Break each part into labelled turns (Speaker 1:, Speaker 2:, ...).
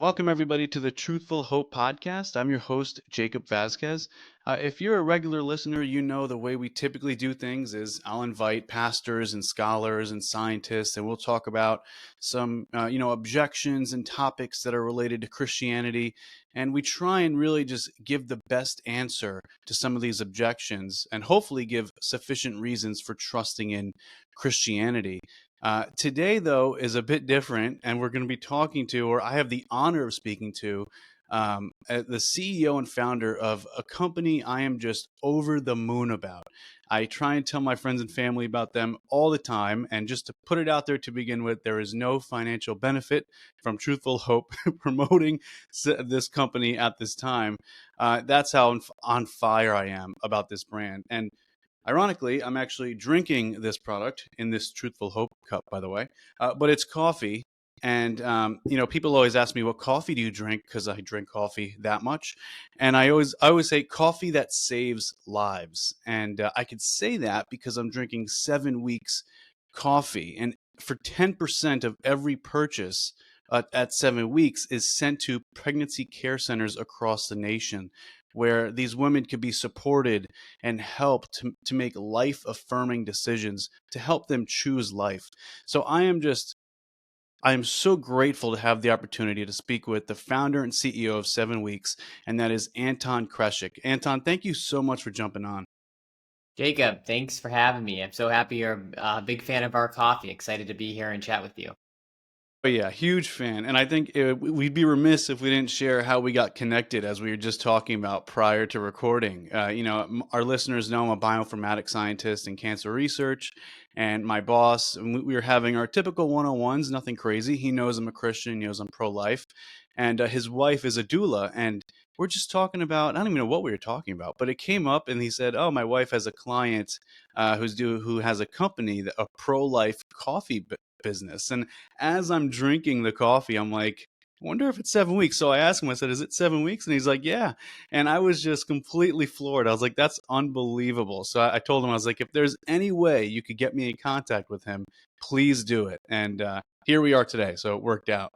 Speaker 1: Welcome, everybody, to the Truthful Hope podcast. I'm your host, Jacob Vasquez. If you're a regular listener, you know the way we typically do things is I'll invite pastors and scholars and scientists, and we'll talk about some, objections and topics that are related to Christianity. And we try and really just give the best answer to some of these objections and hopefully give sufficient reasons for trusting in Christianity. Today, though, is a bit different, and we're going to be talking to, or I have the honor of speaking to, the CEO and founder of a company I am just over the moon about. I try and tell my friends and family about them all the time, and just to put it out there to begin with, there is no financial benefit from Truthful Hope promoting this company at this time. That's how on fire I am about this brand. And ironically, I'm actually drinking this product in this Truthful Hope cup, by the way, but it's coffee. And people always ask me, "What coffee do you drink?" Because I drink coffee that much, and I always say coffee that saves lives. And I could say that because I'm drinking 7 weeks coffee, and for 10% of every purchase at 7 weeks is sent to pregnancy care centers across the nation, where these women could be supported and helped to make life affirming decisions to help them choose life. So I am so grateful to have the opportunity to speak with the founder and CEO of 7 Weeks, and that is Anton Kreshik. Anton, thank you so much for jumping on.
Speaker 2: Jacob, thanks for having me. I'm so happy you're a big fan of our coffee. Excited to be here and chat with you.
Speaker 1: Oh yeah, huge fan. And I think we'd be remiss if we didn't share how we got connected, as we were just talking about prior to recording. Our listeners know I'm a bioinformatics scientist in cancer research, and my boss, and we were having our typical one-on-ones, nothing crazy. He knows I'm a Christian, he knows I'm pro-life, and his wife is a doula. And we're just talking about, I don't even know what we were talking about, but it came up and he said, "Oh, my wife has a client who has a company, a pro-life coffee business." And as I'm drinking the coffee, I'm like, I wonder if it's 7 weeks. So I asked him, I said, "Is it 7 weeks?" And he's like, "Yeah." And I was just completely floored. I was like, "That's unbelievable." So I told him, I was like, "If there's any way you could get me in contact with him, please do it." And here we are today. So it worked out.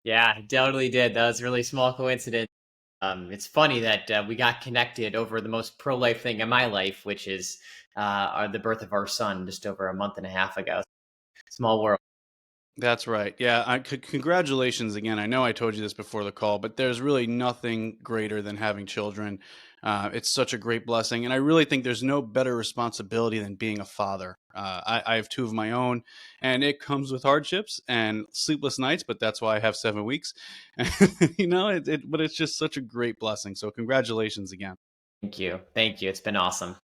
Speaker 2: Yeah, I totally did. That was a really small coincidence. It's funny that we got connected over the most pro-life thing in my life, which is the birth of our son just over a month and a half ago. Small world.
Speaker 1: That's right. Yeah. Congratulations again. I know I told you this before the call, but there's really nothing greater than having children. It's such a great blessing. And I really think there's no better responsibility than being a father. I have two of my own, and it comes with hardships and sleepless nights, but that's why I have 7 weeks. But it's just such a great blessing. So congratulations again.
Speaker 2: Thank you. Thank you. It's been awesome.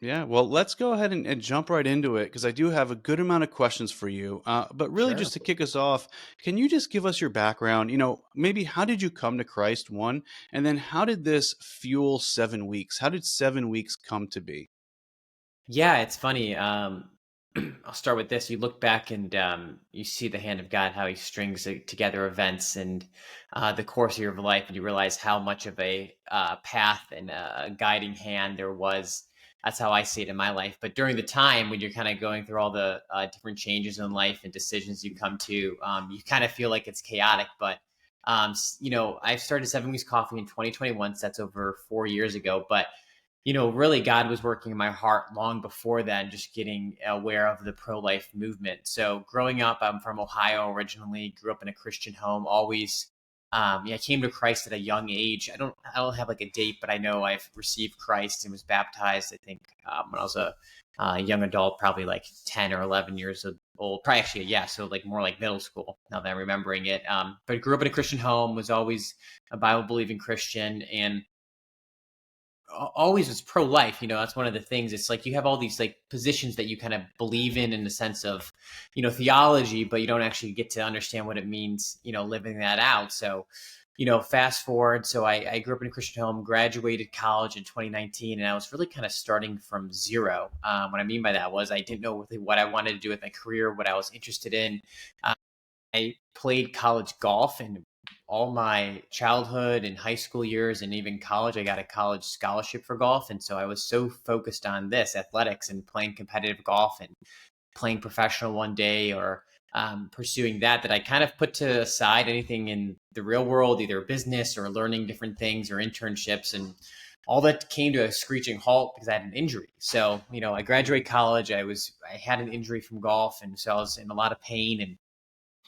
Speaker 1: Yeah, well, let's go ahead and jump right into it because I do have a good amount of questions for you. But really,
Speaker 2: Sure.
Speaker 1: just to kick us off, can you just give us your background? Maybe how did you come to Christ, one? And then how did this fuel 7 weeks? How did 7 weeks come to be?
Speaker 2: Yeah, it's funny. I'll start with this. You look back and you see the hand of God, how He strings together events and the course of your life, and you realize how much of a path and a guiding hand there was. That's how I see it in my life. But during the time when you're kind of going through all the different changes in life and decisions you come to, you kind of feel like it's chaotic. But I started 7 Weeks Coffee in 2021, so that's over 4 years ago. But really God was working in my heart long before then, just getting aware of the pro-life movement. So growing up, I'm from Ohio originally, grew up in a Christian home, always, came to Christ at a young age. I don't have like a date, but I know I've received Christ and was baptized, I think, when I was a young adult, probably like 10 or 11 years old, probably actually, yeah. So like more like middle school now that I'm remembering it. But grew up in a Christian home, was always a Bible believing Christian, and always was pro-life. That's one of the things. It's like you have all these like positions that you kind of believe in the sense of theology, but you don't actually get to understand what it means living that out. So fast forward, so I grew up in a Christian home, graduated college in 2019, and I was really kind of starting from zero. What I mean by that was I didn't know really what I wanted to do with my career, what I was interested in. I played college golf, and all my childhood and high school years and even college, I got a college scholarship for golf. And so I was so focused on this athletics and playing competitive golf and playing professional one day, or pursuing that I kind of put to aside anything in the real world, either business or learning different things or internships. And all that came to a screeching halt because I had an injury. So, I graduated college. I had an injury from golf. And so I was in a lot of pain. And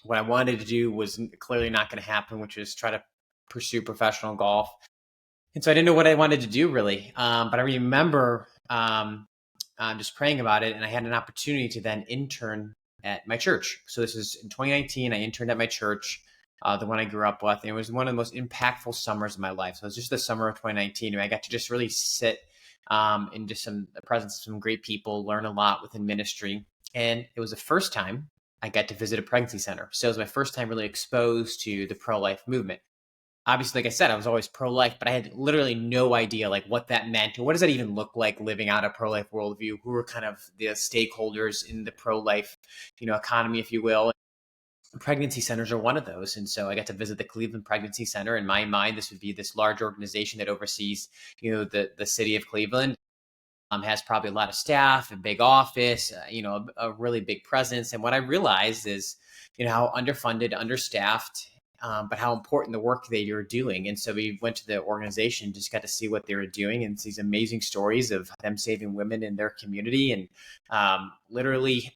Speaker 2: what I wanted to do was clearly not going to happen, which is try to pursue professional golf. And so I didn't know what I wanted to do really. But I remember just praying about it. And I had an opportunity to then intern at my church. So this is in 2019. I interned at my church, the one I grew up with. And it was one of the most impactful summers of my life. So it was just the summer of 2019. And I got to just really sit in just the presence of some great people, learn a lot within ministry. And it was the first time I got to visit a pregnancy center. So it was my first time really exposed to the pro-life movement. Obviously, like I said, I was always pro-life, but I had literally no idea like what that meant or what does that even look like living out a pro-life worldview. Who were kind of the stakeholders in the pro-life, economy, if you will. Pregnancy centers are one of those. And so I got to visit the Cleveland Pregnancy Center. In my mind, this would be this large organization that oversees, the city of Cleveland. Has probably a lot of staff, a big office, a really big presence. And what I realized is, how underfunded, understaffed, but how important the work that you're doing. And so we went to the organization, just got to see what they were doing, and these amazing stories of them saving women in their community, and literally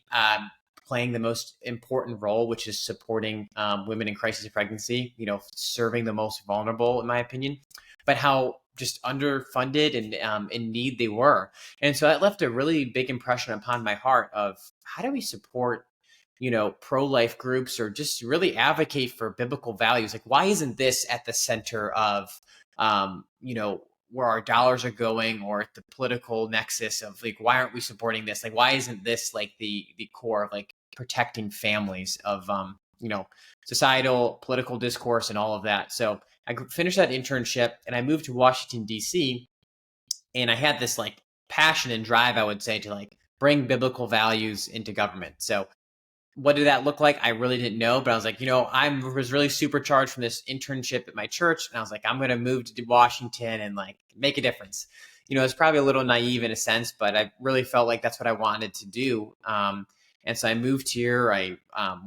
Speaker 2: playing the most important role, which is supporting women in crisis of pregnancy, serving the most vulnerable, in my opinion, but how just underfunded and in need they were. And so that left a really big impression upon my heart of how do we support, pro-life groups or just really advocate for biblical values? Like, why isn't this at the center of, where our dollars are going, or at the political nexus of like, why aren't we supporting this? Like, why isn't this like the core of like protecting families of, societal political discourse and all of that? So I finished that internship and I moved to Washington, D.C. And I had this like passion and drive, I would say, to like bring biblical values into government. So what did that look like? I really didn't know, but I was like, I was really supercharged from this internship at my church. And I was like, I'm going to move to Washington and like make a difference. It's probably a little naive in a sense, but I really felt like that's what I wanted to do. And so I moved here. I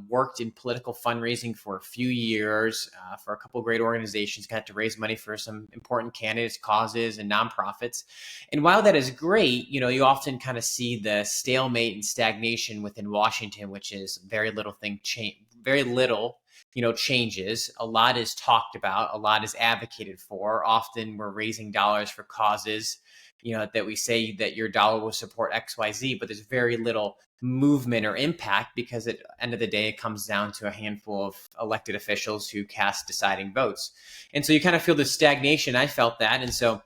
Speaker 2: worked in political fundraising for a few years for a couple of great organizations, got to raise money for some important candidates, causes, and nonprofits. And while that is great, you often kind of see the stalemate and stagnation within Washington, which is very little, changes. A lot is talked about, a lot is advocated for. Often we're raising dollars for causes, that we say that your dollar will support XYZ, but there's very little movement or impact because at the end of the day, it comes down to a handful of elected officials who cast deciding votes. And so you kind of feel this stagnation. I felt that. And so,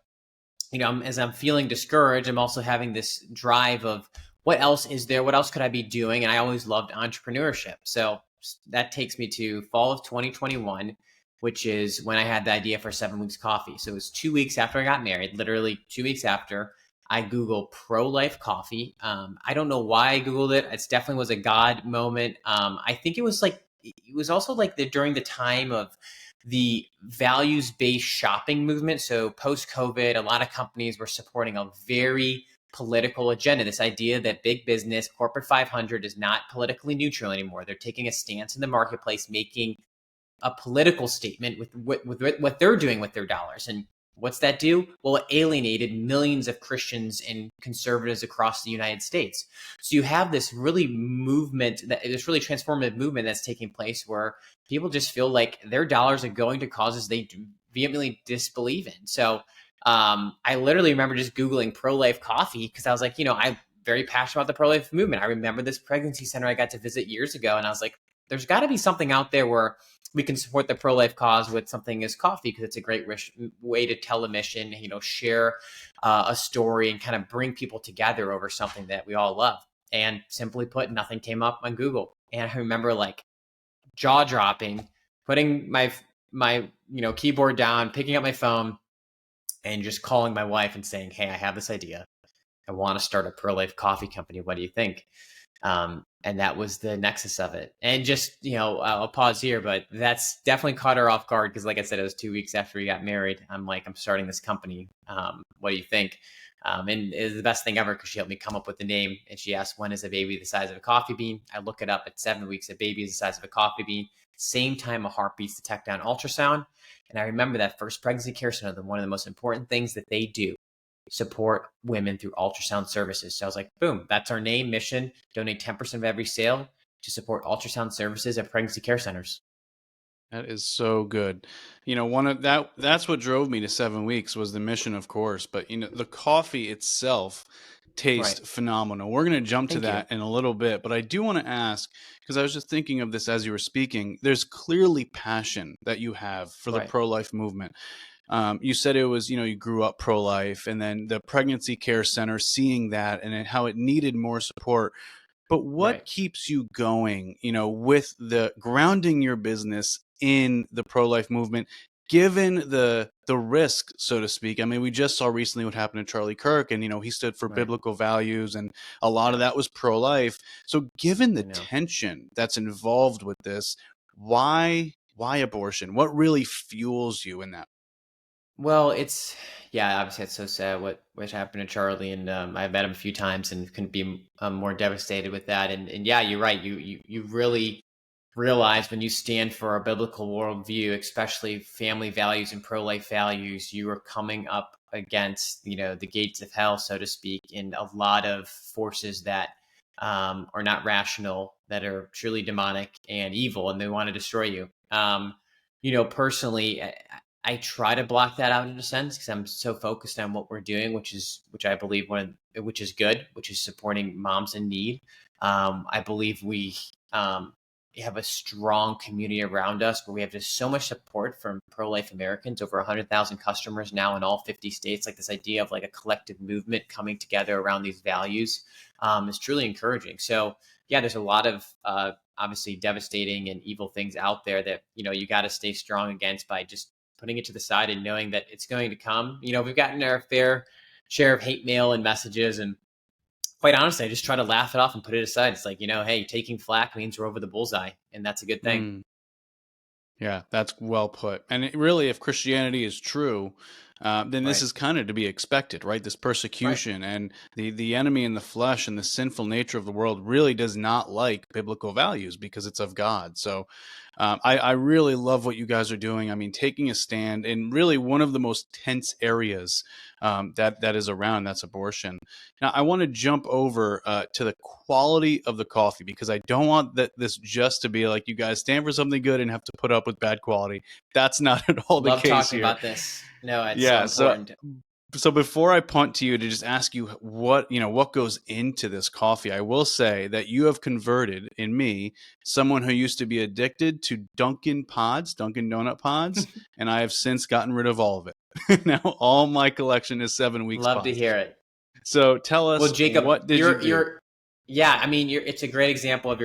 Speaker 2: as I'm feeling discouraged, I'm also having this drive of what else is there? What else could I be doing? And I always loved entrepreneurship. So that takes me to fall of 2021, which is when I had the idea for 7 Weeks Coffee. So it was 2 weeks after I got married, literally 2 weeks after. I Googled pro-life coffee. I don't know why I Googled it. It definitely was a God moment. I think it was also like during the time of the values-based shopping movement. So post-COVID, a lot of companies were supporting a very political agenda. This idea that big business, corporate 500, is not politically neutral anymore. They're taking a stance in the marketplace, making a political statement with what they're doing with their dollars. And what's that do? Well, it alienated millions of Christians and conservatives across the United States. So you have this really transformative movement that's taking place where people just feel like their dollars are going to causes they vehemently disbelieve in. So I literally remember just Googling pro-life coffee because I was like, I'm very passionate about the pro-life movement. I remember this pregnancy center I got to visit years ago, and I was like, there's got to be something out there where we can support the pro-life cause with something as coffee, because it's a great way to tell a mission, share a story and kind of bring people together over something that we all love. And simply put, nothing came up on Google. And I remember like jaw dropping, putting my keyboard down, picking up my phone and just calling my wife and saying, hey, I have this idea. I want to start a pro-life coffee company. What do you think? And that was the nexus of it. And just, I'll pause here, but that's definitely caught her off guard because, like I said, it was 2 weeks after we got married. I'm like, I'm starting this company. What do you think? And it was the best thing ever because she helped me come up with the name. And she asked, when is a baby the size of a coffee bean? I look it up at 7 weeks. A baby is the size of a coffee bean. Same time a heartbeat's detected on ultrasound. And I remember that first pregnancy care center, one of the most important things that they do, support women through ultrasound services. So I was like, boom, that's our name, mission, donate 10% of every sale to support ultrasound services at pregnancy care centers.
Speaker 1: That is so good. One of that's what drove me to 7 weeks was the mission, of course. But the coffee itself
Speaker 2: Right.
Speaker 1: tastes phenomenal. We're going to jump to
Speaker 2: Thank you.
Speaker 1: that in a little bit, but I do want to ask, because I was just thinking of this as you were speaking, there's clearly passion that you have for the
Speaker 2: Right.
Speaker 1: pro-life movement. You said it was, you grew up pro-life, and then the pregnancy care center, seeing that and how it needed more support. But what
Speaker 2: Right.
Speaker 1: keeps you going, with the grounding your business in the pro-life movement, given the risk, so to speak? I mean, we just saw recently what happened to Charlie Kirk, and he stood for
Speaker 2: Right.
Speaker 1: biblical values, and a lot of
Speaker 2: Yeah.
Speaker 1: that was pro-life. So given
Speaker 2: I
Speaker 1: the
Speaker 2: know.
Speaker 1: tension that's involved with this, why abortion? What really fuels you in that?
Speaker 2: Well, yeah, obviously it's so sad what happened to Charlie, and I've met him a few times and couldn't be more devastated with that. And yeah, you're right. You really realize when you stand for a biblical worldview, especially family values and pro life values, you are coming up against the gates of hell, so to speak, and a lot of forces that are not rational, that are truly demonic and evil, and they want to destroy you. Personally, I try to block that out in a sense because I'm so focused on what we're doing, which I believe which is good, which is supporting moms in need. I believe we have a strong community around us where we have just so much support from pro-life Americans, over 100,000 customers now in all 50 states. Like this idea of like a collective movement coming together around these values is truly encouraging. So yeah, there's a lot of obviously devastating and evil things out there that you got to stay strong against by just putting it to the side and knowing that it's going to come. We've gotten our fair share of hate mail and messages, and quite honestly, I just try to laugh it off and put it aside. It's like, hey, taking flack means we're over the bullseye, and that's a good thing.
Speaker 1: Mm. Yeah, that's well put. And really, if Christianity is true, then this
Speaker 2: Right.
Speaker 1: is kind of to be expected, right? This
Speaker 2: Right.
Speaker 1: persecution and the enemy in the flesh and the sinful nature of the world really does not like biblical values because it's of God. So I really love what you guys are doing. I mean, taking a stand in really one of the most tense areas that is around, that's abortion. Now, I want to jump over to the quality of the coffee because I don't want this just to be like you guys stand for something good and have to put up with bad quality. That's not at all the
Speaker 2: Love
Speaker 1: case
Speaker 2: talking
Speaker 1: here.
Speaker 2: about this. No, it's so
Speaker 1: Yeah. So
Speaker 2: important.
Speaker 1: so before I punt to you to just ask you what goes into this coffee, I will say that you have converted in me someone who used to be addicted to Dunkin' Donut pods, and I have since gotten rid of all of it. Now all my collection is 7 weeks
Speaker 2: Love to
Speaker 1: pods.
Speaker 2: hear it.
Speaker 1: So tell
Speaker 2: Well,
Speaker 1: us,
Speaker 2: Jacob,
Speaker 1: what did you do?
Speaker 2: yeah. I mean, it's a great example of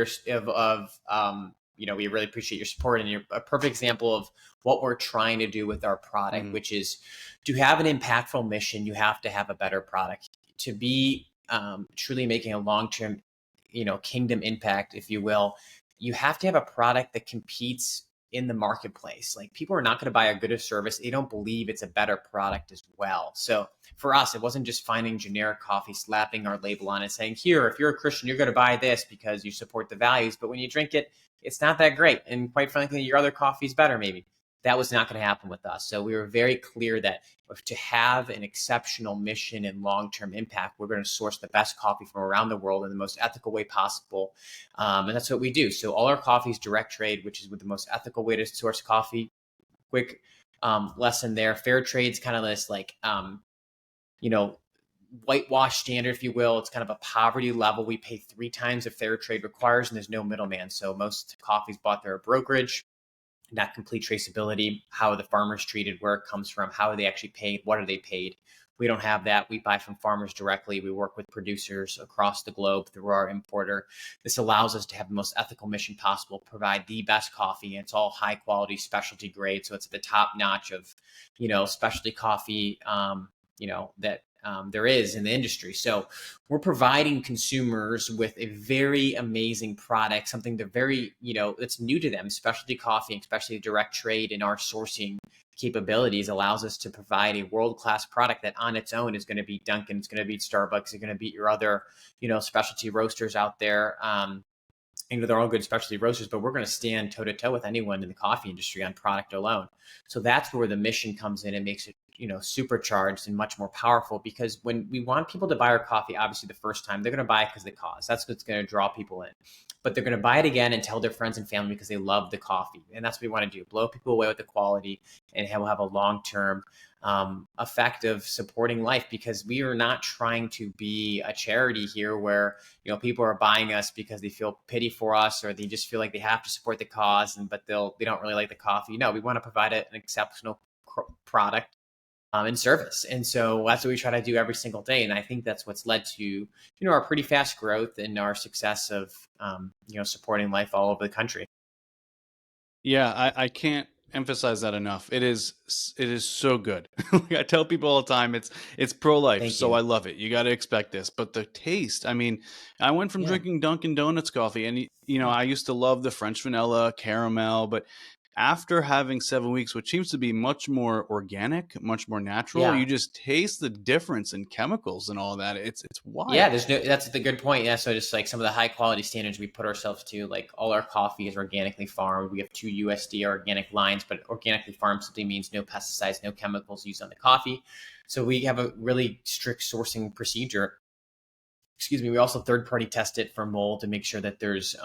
Speaker 2: we really appreciate your support, and you're a perfect example of what we're trying to do with our product,
Speaker 1: Mhm.
Speaker 2: which is to have an impactful mission. You have to have a better product to be truly making a long term, kingdom impact, if you will. You have to have a product that competes in the marketplace. Like people are not going to buy a good service. They don't believe it's a better product as well. So for us, it wasn't just finding generic coffee, slapping our label on it, saying, here, if you're a Christian, you're going to buy this because you support the values. But when you drink it, it's not that great. And quite frankly, your other coffee is better, maybe. That was not going to happen with us. So we were very clear that to have an exceptional mission and long-term impact, we're going to source the best coffee from around the world in the most ethical way possible. And that's what we do. So all our coffee is direct trade, which is the most ethical way to source coffee. Quick lesson there. Fair trade's kind of this like, you know, whitewash standard, if you will. It's kind of a poverty level. We pay 3 times if fair trade requires, and there's no middleman. So most coffees bought through a brokerage, not complete traceability. How are the farmers treated, where it comes from, how are they actually paid, what are they paid? We don't have that. We buy from farmers directly. We work with producers across the globe through our importer. This allows us to have the most ethical mission possible, provide the best coffee. And it's all high quality specialty grade. So it's the top notch of, specialty coffee, that there is in the industry. So we're providing consumers with a very amazing product, something they're very, that's new to them. Specialty coffee, especially direct trade, in our sourcing capabilities allows us to provide a world-class product that on its own is going to beat Dunkin', it's going to beat Starbucks, it's going to beat your other, specialty roasters out there. They're all good specialty roasters, but we're going to stand toe to toe with anyone in the coffee industry on product alone. So that's where the mission comes in and makes it, supercharged and much more powerful, because when we want people to buy our coffee, obviously the first time they're going to buy it because of the cause. That's what's going to draw people in. But they're going to buy it again and tell their friends and family because they love the coffee. And that's what we want to do, blow people away with the quality, and we'll have a long-term effect of supporting life, because we are not trying to be a charity here where people are buying us because they feel pity for us, or they just feel like they have to support the cause, but they don't really like the coffee. No, we want to provide an exceptional product and service, and so that's what we try to do every single day. And I think that's what's led to our pretty fast growth and our success of supporting life all over the country.
Speaker 1: Yeah, I can't emphasize that enough. It is so good. Like, I tell people all the time, it's pro-life,
Speaker 2: Thank
Speaker 1: so
Speaker 2: you.
Speaker 1: I love it. You got to expect this, but the taste. I mean, I went from
Speaker 2: Yeah.
Speaker 1: drinking Dunkin' Donuts coffee, and I used to love the French vanilla caramel, but after having 7 weeks, which seems to be much more organic, much more natural,
Speaker 2: Yeah.
Speaker 1: you just taste the difference in chemicals and all that. It's
Speaker 2: Yeah,
Speaker 1: wild.
Speaker 2: that's the good point. Yeah, so just like some of the high quality standards we put ourselves to, like all our coffee is organically farmed. We have 2 USD organic lines, but organically farmed simply means no pesticides, no chemicals used on the coffee. So we have a really strict sourcing procedure. Excuse me. We also third party test it for mold to make sure that there's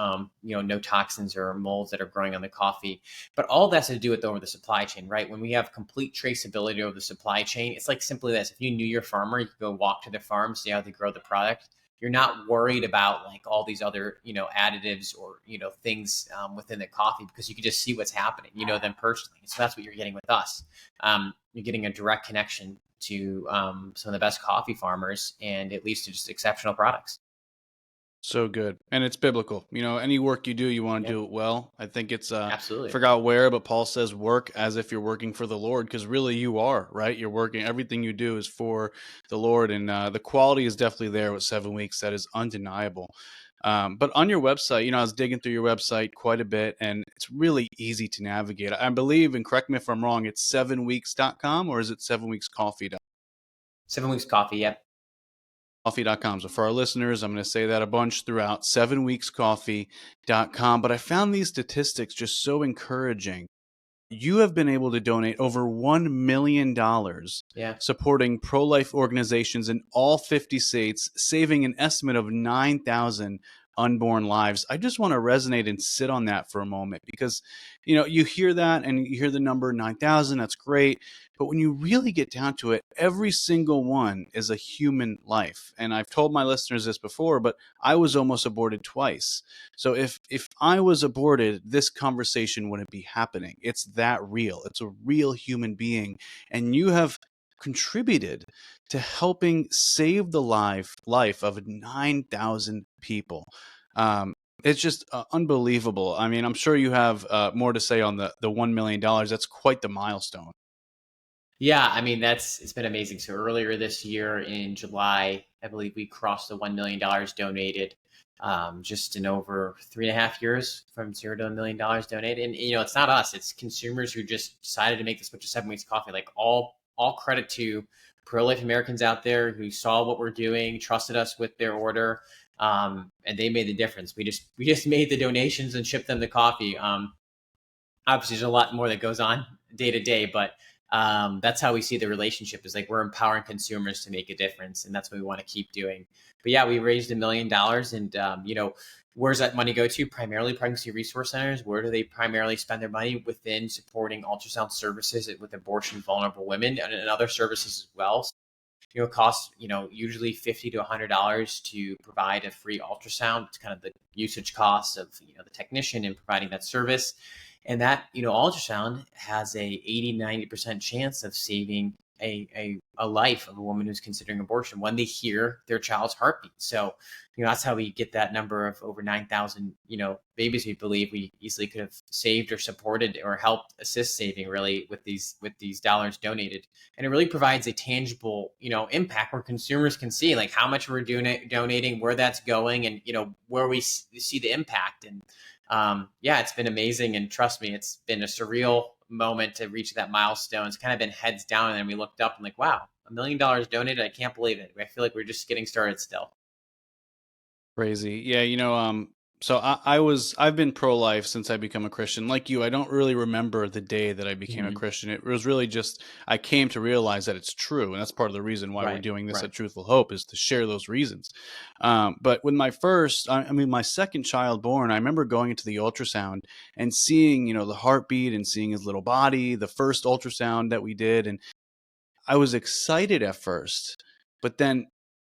Speaker 2: no toxins or molds that are growing on the coffee. But all that's to do with over the supply chain, right? When we have complete traceability over the supply chain, it's like simply this: if you knew your farmer, you could go walk to the farm, see how they grow the product. You're not worried about like all these other additives or things within the coffee, because you can just see what's happening, them personally. So that's what you're getting with us. You're getting a direct connection to some of the best coffee farmers, and it leads to just exceptional products.
Speaker 1: So good. And it's biblical. Any work you do, you want to
Speaker 2: Yep,
Speaker 1: do it well. I think it's
Speaker 2: absolutely.
Speaker 1: forgot where, but Paul says work as if you're working for the Lord, because really you are, right? You're working, everything you do is for the Lord, and the quality is definitely there with 7 weeks. That is undeniable. But on your website, I was digging through your website quite a bit, and it's really easy to navigate. I believe, and correct me if I'm wrong, it's 7weeks.com, or is it 7weekscoffee.com?
Speaker 2: 7 weeks coffee. Yep.
Speaker 1: Coffee.com. So for our listeners, I'm going to say that a bunch throughout, 7weekscoffee.com. But I found these statistics just so encouraging. You have been able to donate over $1 million
Speaker 2: Yeah.
Speaker 1: supporting pro-life organizations in all 50 states, saving an estimate of 9,000 unborn lives. I just want to resonate and sit on that for a moment, because you hear that and you hear the number 9,000, that's great, but when you really get down to it, every single one is a human life. And I've told my listeners this before, but I was almost aborted twice. So if I was aborted, this conversation wouldn't be happening. It's that real. It's a real human being, and you have contributed to helping save the life of 9,000 people. Um, it's just unbelievable. I mean, I'm sure you have more to say on the $1 million. That's quite the milestone.
Speaker 2: Yeah, I mean it's been amazing. So earlier this year in July, I believe we crossed the $1 million donated, just in over 3.5 years, from zero to $1 million donated. And it's not us; it's consumers who just decided to make the switch to 7 weeks coffee. Like all credit to pro-life Americans out there who saw what we're doing, trusted us with their order, and they made the difference. We just made the donations and shipped them the coffee. Obviously there's a lot more that goes on day to day, but that's how we see the relationship, is like we're empowering consumers to make a difference, and that's what we want to keep doing. But yeah, we raised $1 million, and where's that money go to? Primarily pregnancy resource centers. Where do they primarily spend their money? Within supporting ultrasound services with abortion vulnerable women, and other services as well. It costs usually $50 to $100 to provide a free ultrasound. It's kind of the usage cost of the technician in providing that service. And that ultrasound has a 80-90% chance of saving a life of a woman who's considering abortion when they hear their child's heartbeat. So, that's how we get that number of over 9,000, babies we believe we easily could have saved or supported or helped assist saving, really, with these dollars donated. And it really provides a tangible, impact where consumers can see like how much we're donating, where that's going, and where we see the impact. And yeah, it's been amazing. And trust me, it's been a surreal moment to reach that milestone. It's kind of been heads down. And then we looked up and like, wow, $1 million donated. I can't believe it. I feel like we're just getting started still.
Speaker 1: Crazy. Yeah, so I've been pro-life since I become a Christian. Like you, I don't really remember the day that I became a
Speaker 2: Mhm.
Speaker 1: Christian. It was really just I came to realize that it's true, and that's part of the reason why we're
Speaker 2: Right.
Speaker 1: doing this
Speaker 2: Right.
Speaker 1: at Truthful Hope is to share those reasons. But with my second child born, I remember going into the ultrasound and seeing, the heartbeat and seeing his little body, the first ultrasound that we did, and I was excited at first, but then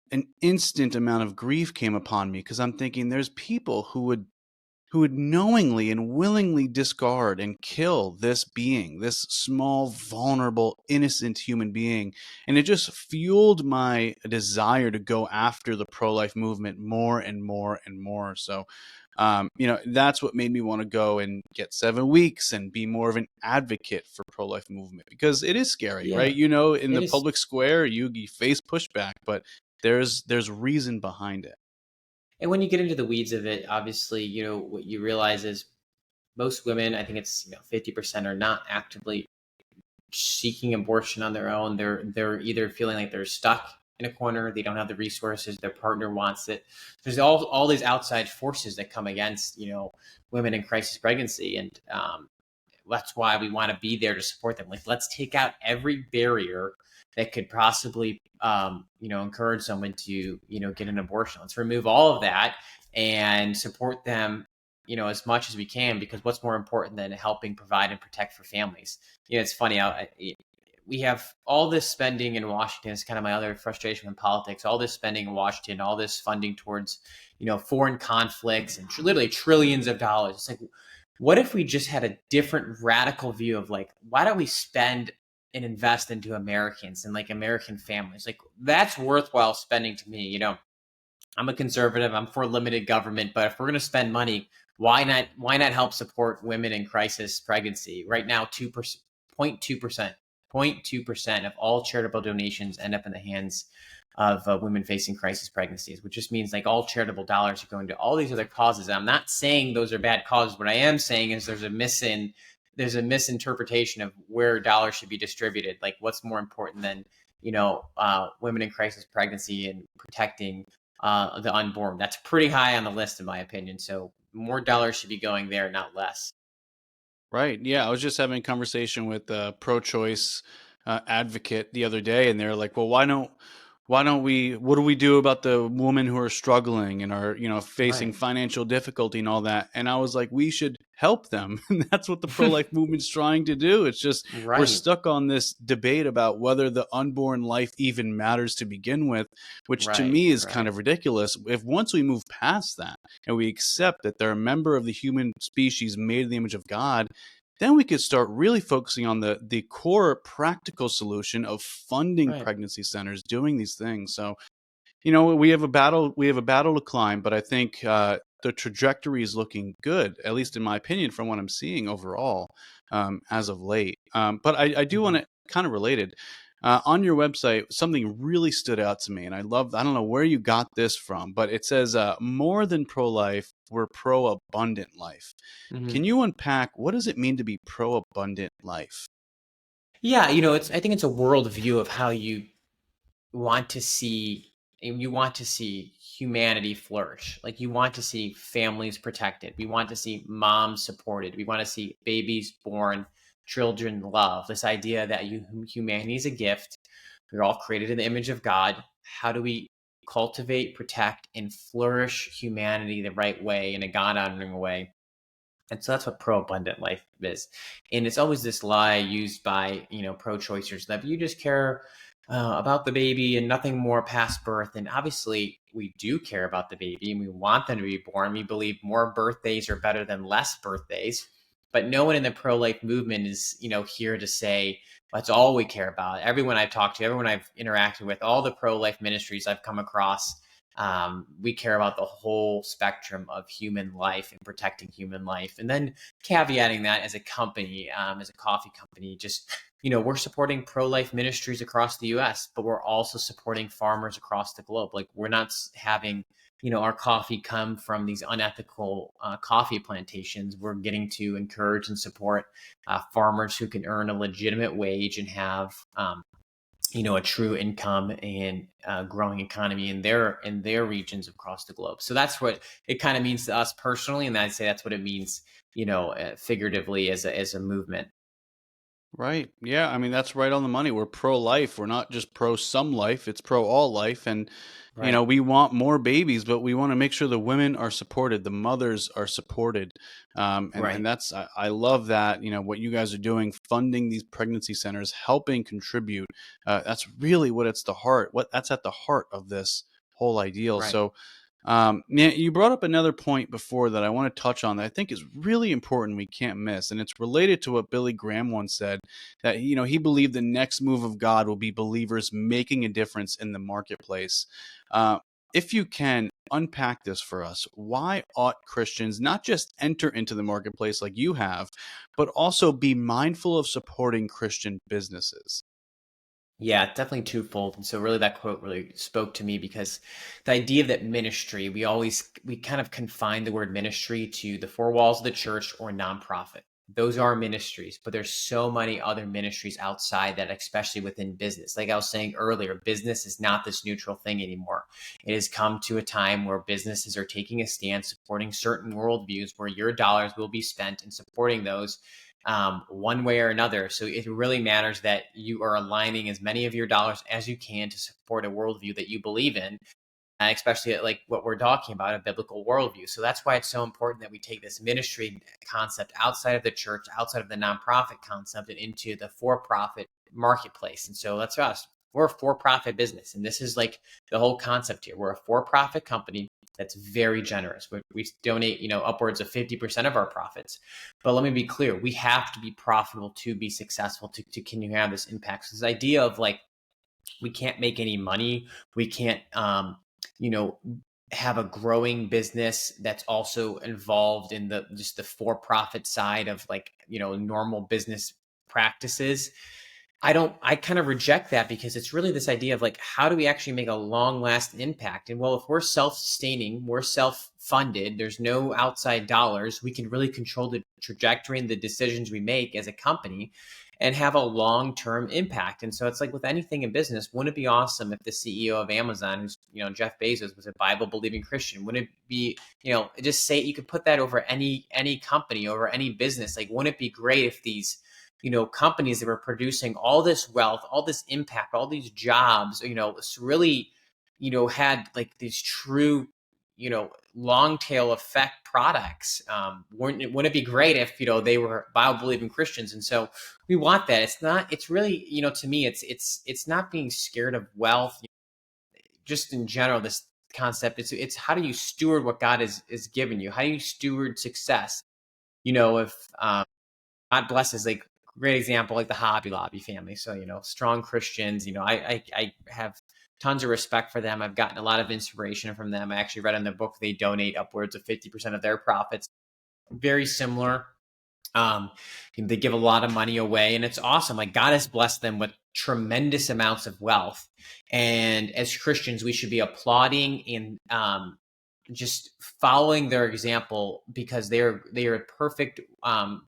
Speaker 1: an instant amount of grief came upon me because I'm thinking there's people who would knowingly and willingly discard and kill this being, this small, vulnerable, innocent human being. And it just fueled my desire to go after the pro-life movement more and more and more. So, that's what made me want to go and get 7 weeks and be more of an advocate for pro-life movement because it is scary, right?
Speaker 2: Yeah,
Speaker 1: In
Speaker 2: it
Speaker 1: the
Speaker 2: is.
Speaker 1: public square, you face pushback, but there's reason behind it.
Speaker 2: And when you get into the weeds of it, obviously, what you realize is most women, I think it's 50% are not actively seeking abortion on their own. They're either feeling like they're stuck in a corner, they don't have the resources, their partner wants it. There's all these outside forces that come against women in crisis pregnancy, and that's why we want to be there to support them. Like, let's take out every barrier that could possibly encourage someone to get an abortion. Let's remove all of that and support them as much as we can, because what's more important than helping provide and protect for families? It's funny. We have all this spending in Washington. It's kind of my other frustration in politics. All this spending in Washington, all this funding towards foreign conflicts, and literally trillions of dollars. It's like, what if we just had a different radical view of like, why don't we spend and invest into Americans and like American families? Like, that's worthwhile spending to me. I'm a conservative. I'm for limited government, but if we're going to spend money, why not help support women in crisis pregnancy? Right now, 2%, 0.2% of all charitable donations end up in the hands of women facing crisis pregnancies, which just means like all charitable dollars are going to all these other causes. And I'm not saying those are bad causes. What I am saying is there's a misinterpretation of where dollars should be distributed. Like, what's more important than women in crisis pregnancy and protecting the unborn? That's pretty high on the list, in my opinion. So more dollars should be going there, not less.
Speaker 1: Right. Yeah. I was just having a conversation with a pro-choice advocate the other day, and they're like, "Well, why don't we? What do we do about the women who are struggling and are, facing
Speaker 2: Right.
Speaker 1: financial difficulty and all that?" And I was like, "We should help them." And that's what the pro-life movement's trying to do. It's just we're
Speaker 2: Right.
Speaker 1: stuck on this debate about whether the unborn life even matters to begin with, which to
Speaker 2: Right.
Speaker 1: me is kind
Speaker 2: Right.
Speaker 1: of ridiculous. If once we move past that and we accept that they're a member of the human species made in the image of God, then we could start really focusing on the core practical solution of funding
Speaker 2: Right.
Speaker 1: pregnancy centers doing these things. So, we have a battle to climb, but I think the trajectory is looking good, at least in my opinion, from what I'm seeing overall as of late. But I do want
Speaker 2: Mhm.
Speaker 1: to kind of related. On your website, something really stood out to me, and I don't know where you got this from, but it says, more than pro life, we're pro abundant life. Can
Speaker 2: Mhm.
Speaker 1: you unpack what does it mean to be pro abundant life?
Speaker 2: Yeah, I think it's a worldview of how want to see you want to see humanity flourish. Like, you want to see families protected. We want to see moms supported. We want to see babies born, children loved. This idea that humanity is a gift. We're all created in the image of God. How do we cultivate, protect, and flourish humanity the right way, in a God honoring way? And so that's what pro abundant life is. And it's always this lie used by, pro choicers that you just care about the baby and nothing more past birth. And obviously, we do care about the baby and we want them to be born. We believe more birthdays are better than less birthdays. But no one in the pro-life movement is, here to say that's all we care about. Everyone I've talked to, everyone I've interacted with, all the pro-life ministries I've come across, we care about the whole spectrum of human life and protecting human life. And then caveating that, as a company, as a coffee company, just, we're supporting pro-life ministries across the US, but we're also supporting farmers across the globe. Like, we're not having, our coffee come from these unethical coffee plantations. We're getting to encourage and support farmers who can earn a legitimate wage and have, a true income and growing economy in their regions across the globe. So that's what it kind of means to us personally, and I'd say that's what it means, figuratively, as a movement.
Speaker 1: Right. Yeah. I mean, that's right on the money. We're pro life. We're not just pro some life, it's pro all life. And,
Speaker 2: Right.
Speaker 1: we want more babies, but we want to make sure the women are supported, the mothers are supported. And
Speaker 2: Right.
Speaker 1: that's, I love that, what you guys are doing, funding these pregnancy centers, helping contribute. That's really what it's the heart, what that's at the heart of this whole ideal.
Speaker 2: Right.
Speaker 1: So, yeah, you brought up another point before that I want to touch on that I think is really important. We can't miss, and it's related to what Billy Graham once said, that he believed the next move of God will be believers making a difference in the marketplace. Uh, if you can unpack this for us, why ought Christians not just enter into the marketplace like you have, but also be mindful of supporting Christian businesses?
Speaker 2: Yeah, definitely twofold. And so really that quote really spoke to me, because the idea that ministry, we kind of confine the word ministry to the four walls of the church or nonprofit. Those are ministries, but there's so many other ministries outside that, especially within business. Like I was saying earlier, business is not this neutral thing anymore. It has come to a time where businesses are taking a stance, supporting certain worldviews where your dollars will be spent in supporting those, one way or another. So it really matters that you are aligning as many of your dollars as you can to support a worldview that you believe in, especially like what we're talking about, a biblical worldview. So that's why it's so important that we take this ministry concept outside of the church, outside of the nonprofit concept, and into the for-profit marketplace. And so that's us. We're a for-profit business, and this is like the whole concept here. We're a for-profit company that's very generous. We donate, upwards of 50% of our profits. But let me be clear: we have to be profitable to be successful, to continue to have this impact. So this idea of like, we can't make any money, we can't, you know, have a growing business that's also involved in the just the for-profit side of, like, normal business practices. I kind of reject that, because it's really this idea of like, how do we actually make a long lasting impact? And well, if we're self-sustaining, we're self-funded, there's no outside dollars, we can really control the trajectory and the decisions we make as a company and have a long-term impact. And so it's like with anything in business, wouldn't it be awesome if the CEO of Amazon, who's, Jeff Bezos, was a Bible believing Christian? Wouldn't it be, just say, you could put that over any company, over any business? Like, wouldn't it be great if these, companies that were producing all this wealth, all this impact, all these jobs, really, had like these true, long tail effect products? Wouldn't it be great if, they were Bible believing Christians? And so we want that. It's really, to me, it's not being scared of wealth, just in general, this concept. It's how do you steward what God is given you? How do you steward success? If, God blesses, like, great example, like the Hobby Lobby family. So, strong Christians, I have tons of respect for them. I've gotten a lot of inspiration from them. I actually read in the book they donate upwards of 50% of their profits. Very similar. Um, they give a lot of money away, and it's awesome. Like, God has blessed them with tremendous amounts of wealth. And as Christians, we should be applauding and, just following their example, because they are perfect,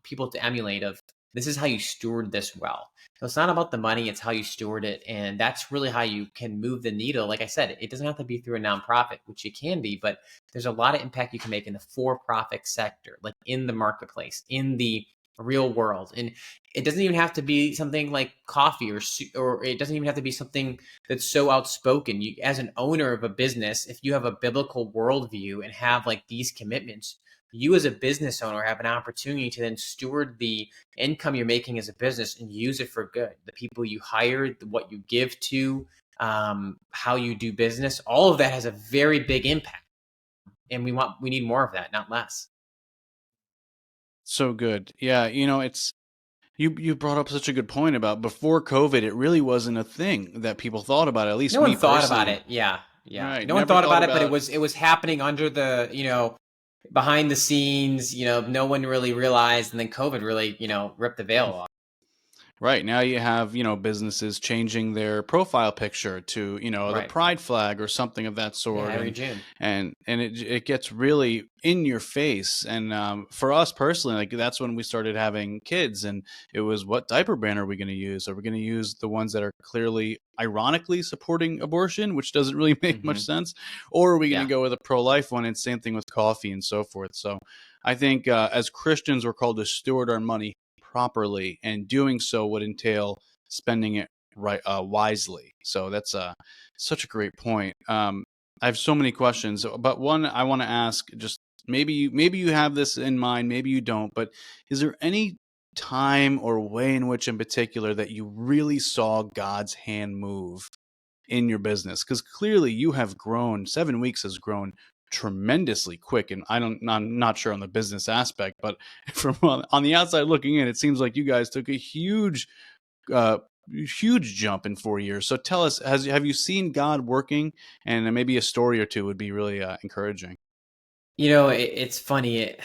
Speaker 2: people to emulate. Of, this is how you steward this well. So it's not about the money; it's how you steward it, and that's really how you can move the needle. Like I said, it doesn't have to be through a nonprofit, which it can be, but there's a lot of impact you can make in the for-profit sector, like in the marketplace, in the real world. And it doesn't even have to be something like coffee, or it doesn't even have to be something that's so outspoken. You, as an owner of a business, if you have a biblical worldview and have like these commitments, you as a business owner have an opportunity to then steward the income you're making as a business and use it for good. The people you hire, what you give to, how you do business, all of that has a very big impact. And we need more of that, not less.
Speaker 1: So good. Yeah, it's you brought up such a good point about before COVID, it really wasn't a thing that people thought about. At least
Speaker 2: No one
Speaker 1: me
Speaker 2: thought about
Speaker 1: personally,
Speaker 2: it. Yeah, yeah.
Speaker 1: right?
Speaker 2: No one
Speaker 1: Never
Speaker 2: thought
Speaker 1: thought
Speaker 2: about it, but
Speaker 1: about.
Speaker 2: it was happening under the behind the scenes. No one really realized, and then COVID really ripped the veil off.
Speaker 1: Right. Now you have, businesses changing their profile picture to, the
Speaker 2: Right.
Speaker 1: pride flag or something of that
Speaker 2: Yeah,
Speaker 1: sort.
Speaker 2: every
Speaker 1: And
Speaker 2: June.
Speaker 1: it gets really in your face. And for us personally, like that's when we started having kids, and it was, what diaper brand are we going to use? Are we going to use the ones that are clearly ironically supporting abortion, which doesn't really make much
Speaker 2: Hmm.
Speaker 1: sense? Or are we going to
Speaker 2: Yeah.
Speaker 1: go with a pro-life one? And same thing with coffee and so forth. So I think as Christians, we're called to steward our money properly, and doing so would entail spending it right wisely. So that's such a great point. I have so many questions, but one I want to ask, just maybe you have this in mind, maybe you don't, but is there any time or way in which in particular that you really saw God's hand move in your business? Because clearly you have grown. 7 weeks has grown tremendously quick, and I'm not sure on the business aspect, but from on the outside looking in, it seems like you guys took a uh huge jump in 4 years. So tell us, have you seen God working? And maybe a story or two would be really encouraging.
Speaker 2: It's funny.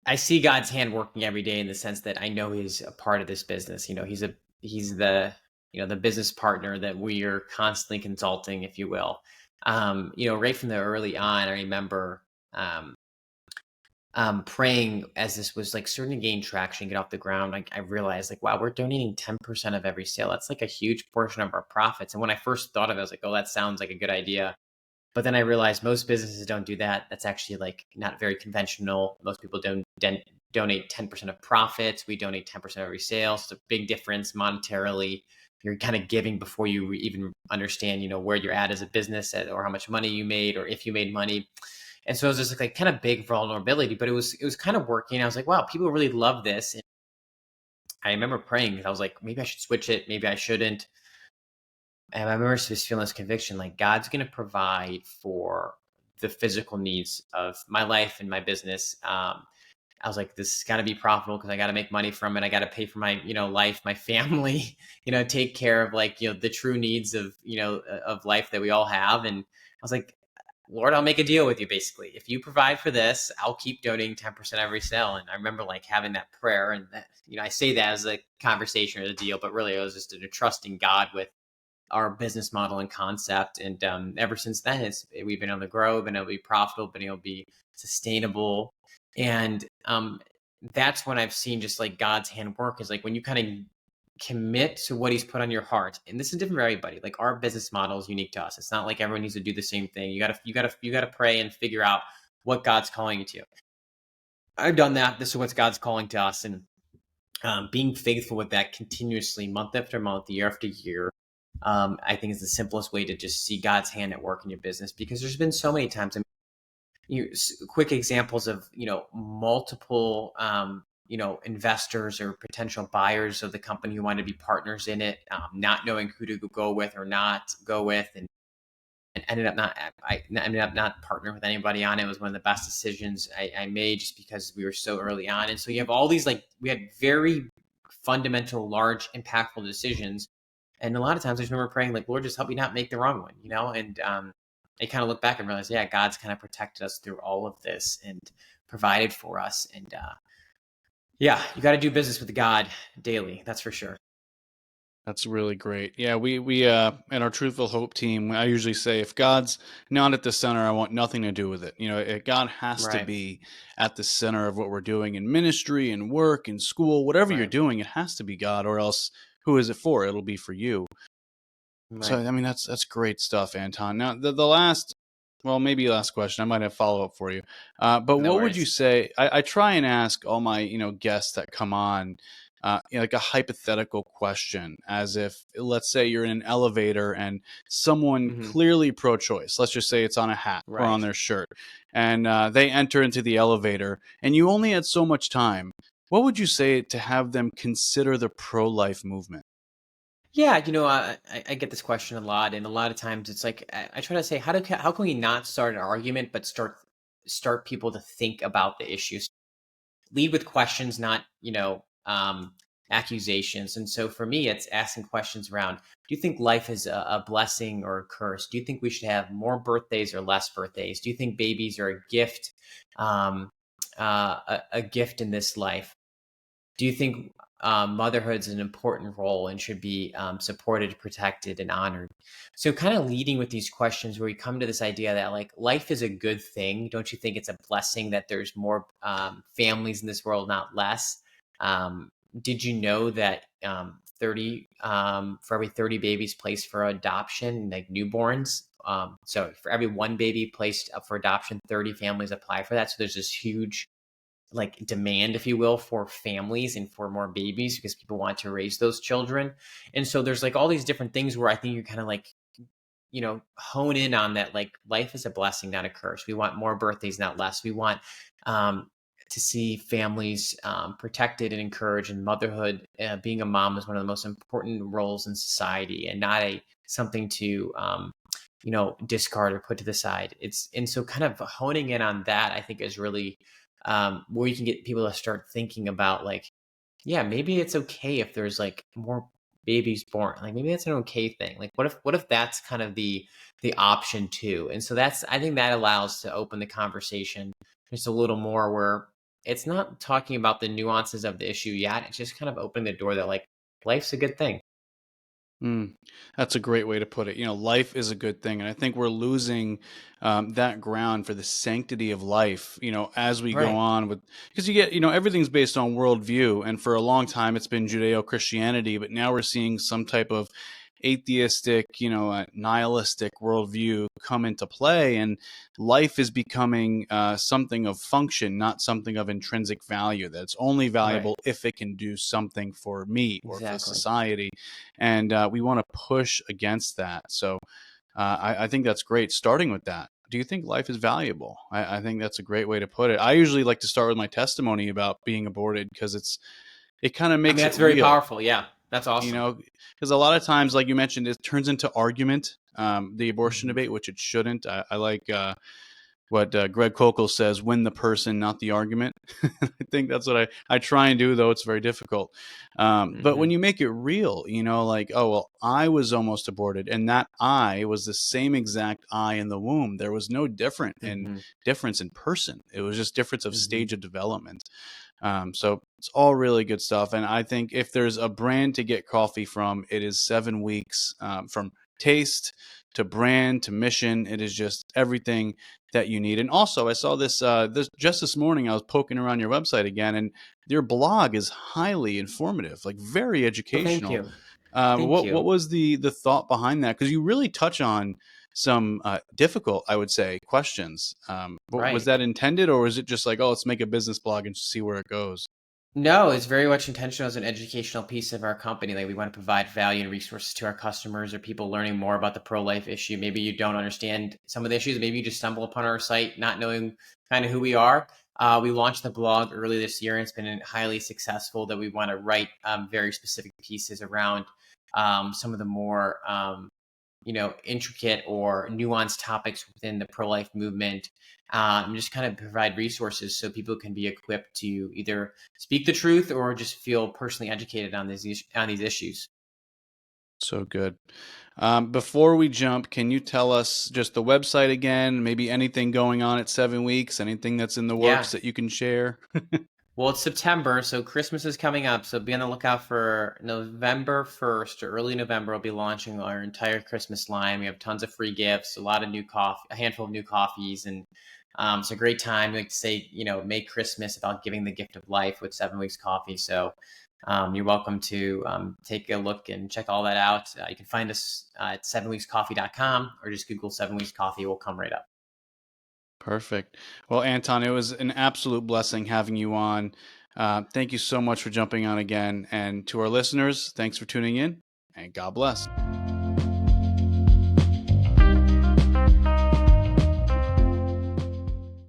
Speaker 2: I see God's hand working every day in the sense that I know He's a part of this business. He's the the business partner that we are constantly consulting, if you will. Right from the early on, I remember um, praying as this was like starting to gain traction, get off the ground. Like I realized, like, wow, we're donating 10% of every sale. That's like a huge portion of our profits. And when I first thought of it, I was like, oh, that sounds like a good idea. But then I realized most businesses don't do that. That's actually like not very conventional. Most people don't donate 10% of profits. We donate 10% of every sale. So it's a big difference monetarily. You're kind of giving before you even understand, where you're at as a business or how much money you made or if you made money. And so it was just like kind of big vulnerability, but it was kind of working. I was like, wow, people really love this. And I remember praying because I was like, maybe I should switch it. Maybe I shouldn't. And I remember just feeling this conviction, like God's going to provide for the physical needs of my life and my business. I was like, this has got to be profitable because I got to make money from it. I got to pay for my, life, my family, take care of like, the true needs of, of life that we all have. And I was like, Lord, I'll make a deal with you. Basically, if you provide for this, I'll keep donating 10% every sale. And I remember like having that prayer, and that, I say that as a conversation or a deal, but really it was just a trusting God with our business model and concept. And ever since then, we've been able to grow, been able to be profitable, been able to be sustainable. And that's when I've seen just like God's hand work, is like when you kind of commit to what He's put on your heart. And this is different for everybody. Like our business model is unique to us. It's not like everyone needs to do the same thing. You gotta pray and figure out what God's calling you to. I've done that. This is what God's calling to us, and being faithful with that continuously, month after month, year after year, I think is the simplest way to just see God's hand at work in your business. Because there's been so many times, I mean, quick examples of multiple investors or potential buyers of the company who want to be partners in it, not knowing who to go with or not go with, and ended up not partnering with anybody on it. It was one of the best decisions I made, just because we were so early on. And so you have all these, like, we had very fundamental, large, impactful decisions. And a lot of times I just remember praying, like, Lord, just help me not make the wrong one. And I kind of look back and realize, yeah, God's kind of protected us through all of this and provided for us. And yeah, you got to do business with God daily. That's for sure.
Speaker 1: That's really great. Yeah, we in our Truthful Hope team, I usually say, if God's not at the center, I want nothing to do with it. God has to
Speaker 2: Right.
Speaker 1: be at the center of what we're doing in ministry and work and school, whatever you're
Speaker 2: Right.
Speaker 1: doing, it has to be God, or else who is it for? It'll be for you. So
Speaker 2: Right.
Speaker 1: I mean, that's great stuff, Anton. Now the last, well, maybe last question. I might have follow up for you. But
Speaker 2: No
Speaker 1: what would you
Speaker 2: worries.
Speaker 1: say? I try and ask all my guests that come on, like a hypothetical question, as if, let's say you're in an elevator and someone
Speaker 2: Hmm.
Speaker 1: clearly pro-choice. Let's just say it's on a hat or on
Speaker 2: Right.
Speaker 1: their shirt, and they enter into the elevator, and you only had so much time. What would you say to have them consider the pro-life movement?
Speaker 2: Yeah, I get this question a lot, and a lot of times it's like I try to say, how can we not start an argument, but start people to think about the issues. lead with questions, not, accusations. And so for me, it's asking questions around, do you think life is a blessing or a curse? Do you think we should have more birthdays or less birthdays? Do you think babies are a gift, um, a gift in this life? Do you think motherhood is an important role and should be supported, protected, and honored? So, kind of leading with these questions, where we come to this idea that like life is a good thing. Don't you think it's a blessing that there's more families in this world, not less? Um, did you know that 30 for every 30 babies placed for adoption, like newborns? So, for every one baby placed up for adoption, 30 families apply for that. So, there's this huge like demand, if you will, for families and for more babies because people want to raise those children. And so there's like all these different things where I think you kind of like, hone in on that. Like life is a blessing, not a curse. We want more birthdays, not less. We want um, to see families protected and encouraged, and motherhood, being a mom is one of the most important roles in society and not a something to discard or put to the side. It's and so kind of honing in on that, I think, is really where you can get people to start thinking about like, yeah, maybe it's okay if there's like more babies born. Like maybe that's an okay thing. Like what if that's kind of the option too? And so that's I think that allows to open the conversation just a little more where it's not talking about the nuances of the issue yet. It's just kind of opening the door that like life's a good thing.
Speaker 1: Mm, that's a great way to put it. Life is a good thing, and I think we're losing that ground for the sanctity of life. As we go
Speaker 2: Right.
Speaker 1: on with, because you get, everything's based on worldview, and for a long time it's been Judeo-Christianity, but now we're seeing some type of atheistic, nihilistic worldview come into play, and life is becoming something of function, not something of intrinsic value. That's only
Speaker 2: Right.
Speaker 1: valuable if it can do something for me or for
Speaker 2: Exactly.
Speaker 1: society, and we want to push against that. So I think that's great. Starting with that, do you think life is valuable? I think that's a great way to put it. I usually like to start with my testimony about being aborted because it kind of
Speaker 2: I mean,
Speaker 1: makes it
Speaker 2: that's very
Speaker 1: real.
Speaker 2: powerful. Yeah. That's awesome.
Speaker 1: Because a lot of times, like you mentioned, it turns into argument, the abortion
Speaker 2: Hmm.
Speaker 1: debate, which it shouldn't. I like what Greg Kokel says: win the person, not the argument. I think that's what I try and do, though it's very difficult. But when
Speaker 2: Hmm.
Speaker 1: you make it real, like, oh, well, I was almost aborted, and that I was the same exact I in the womb. There was no
Speaker 2: Hmm.
Speaker 1: difference in person. It was just difference of
Speaker 2: Hmm.
Speaker 1: stage of development. So it's all really good stuff. And I think if there's a brand to get coffee from, it is 7 weeks, from taste to brand to mission. It is just everything that you need. And also, I saw this just this morning. I was poking around your website again, and your blog is highly informative, like very
Speaker 2: Well, thank
Speaker 1: educational.
Speaker 2: you. Thank
Speaker 1: What
Speaker 2: you.
Speaker 1: was the thought behind that? Because you really touch on some difficult, I would say, questions. But was
Speaker 2: Right.
Speaker 1: that intended, or is it just like, oh, let's make a business blog and see where it goes?
Speaker 2: No, it's very much intentional as an educational piece of our company. Like we want to provide value and resources to our customers or people learning more about the pro-life issue. Maybe you don't understand some of the issues. Maybe you just stumble upon our site not knowing kind of who we are. We launched the blog early this year and it's been highly successful. That we want to write very specific pieces around some of the more intricate or nuanced topics within the pro-life movement, and just kind of provide resources so people can be equipped to either speak the truth or just feel personally educated on these issues.
Speaker 1: So good. Before we jump, can you tell us just the website again? Maybe anything going on at 7 weeks, anything that's in the
Speaker 2: Yeah.
Speaker 1: works that you can share?
Speaker 2: Well, it's September, so Christmas is coming up. So be on the lookout for November 1st or early November. We'll be launching our entire Christmas line. We have tons of free gifts, a lot of new coffee, a handful of new coffees, and it's a great time. We like to say, make Christmas about giving the gift of life with 7 weeks coffee. So you're welcome to take a look and check all that out. You can find us at 7weekscoffee.com or just Google 7 weeks coffee. We'll come right up.
Speaker 1: Perfect. Well, Anton, it was an absolute blessing having you on. Thank you so much for jumping on again. And to our listeners, thanks for tuning in, and God bless.